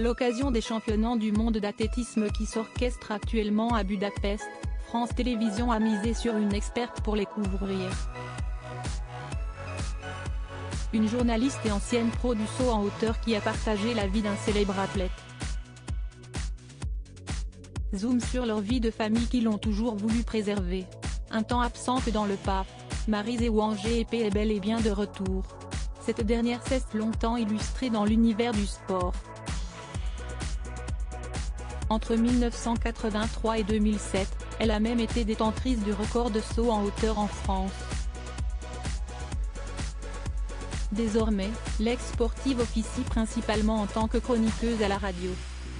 l'occasion des championnats du monde d'athlétisme qui s'orchestrent actuellement à Budapest, France Télévisions a misé sur une experte pour les couvrir. Une journaliste et ancienne pro du saut en hauteur qui a partagé la vie d'un célèbre athlète. Zoom sur leur vie de famille qu'ils ont toujours voulu préserver. Un temps absente dans le PAF, Maryse Ouangé-Epe est bel et bien de retour. Cette dernière s'est longtemps illustrée dans l'univers du sport. Entre 1983 et 2007, elle a même été détentrice du record de saut en hauteur en France. Désormais, l'ex-sportive officie principalement en tant que chroniqueuse à la radio.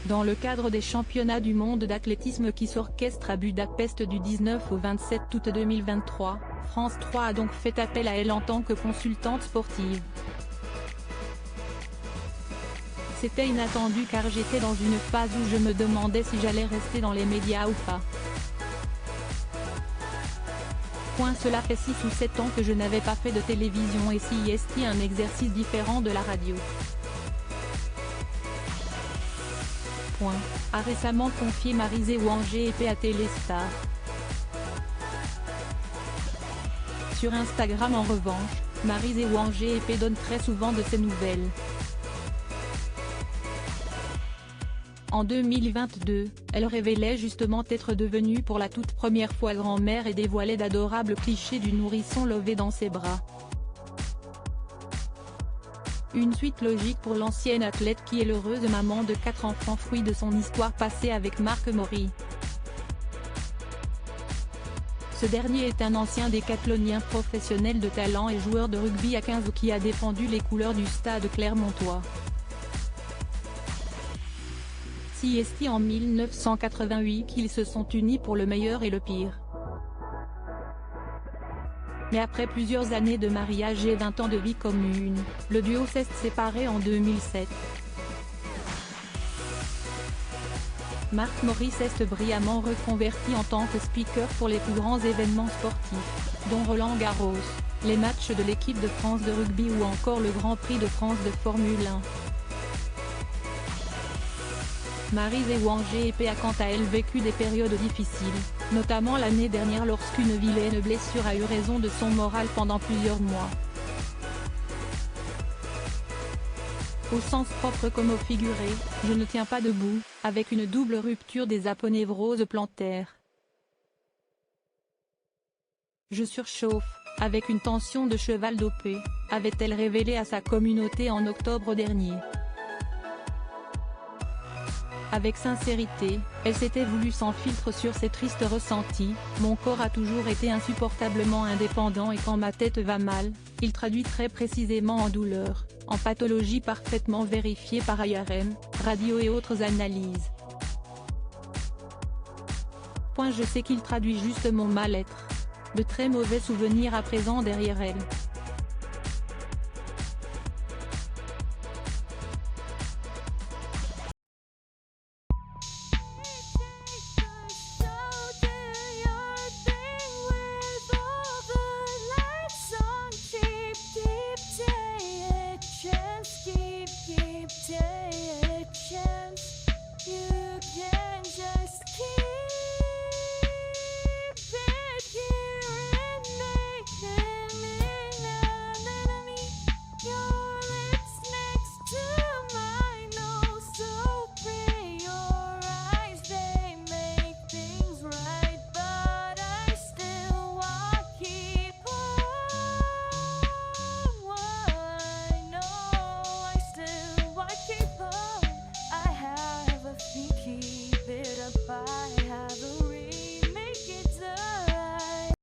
Dans le cadre des championnats du monde d'athlétisme qui s'orchestrent à Budapest du 19 au 27 août 2023, France 3 a donc fait appel à elle en tant que consultante sportive. C'était inattendu car j'étais dans une phase où je me demandais si j'allais rester dans les médias ou pas. Cela fait 6 ou 7 ans que je n'avais pas fait de télévision et CIST un exercice différent de la radio. A récemment confié Maryse Ouangé-Epe à Téléstar. Sur Instagram en revanche, Maryse Ouangé-Epe donne très souvent de ses nouvelles. En 2022, elle révélait justement être devenue pour la toute première fois grand-mère et dévoilait d'adorables clichés du nourrisson levé dans ses bras. Une suite logique pour l'ancienne athlète qui est l'heureuse maman de 4 enfants fruit de son histoire passée avec Marc Maury. Ce dernier est un ancien décathlonien professionnel de talent et joueur de rugby à 15 qui a défendu les couleurs du Stade Clermontois. CIST en 1988 qu'ils se sont unis pour le meilleur et le pire. Mais après plusieurs années de mariage et 20 ans de vie commune, le duo s'est séparé en 2007. Marc Maury s'est brillamment reconverti en tant que speaker pour les plus grands événements sportifs, dont Roland Garros, les matchs de l'équipe de France de rugby ou encore le Grand Prix de France de Formule 1. Maryse Ouangé-Epe a quant à elle vécu des périodes difficiles, notamment l'année dernière lorsqu'une vilaine blessure a eu raison de son moral pendant plusieurs mois. Au sens propre comme au figuré, je ne tiens pas debout, avec une double rupture des aponévroses plantaires. Je surchauffe, avec une tension de cheval dopé, avait-elle révélé à sa communauté en octobre dernier. Avec sincérité, elle s'était voulue sans filtre sur ses tristes ressentis. Mon corps a toujours été insupportablement indépendant et quand ma tête va mal, il traduit très précisément en douleur, en pathologie parfaitement vérifiée par IRM, radio et autres analyses. Je sais qu'il traduit juste mon mal-être. De très mauvais souvenirs à présent derrière elle.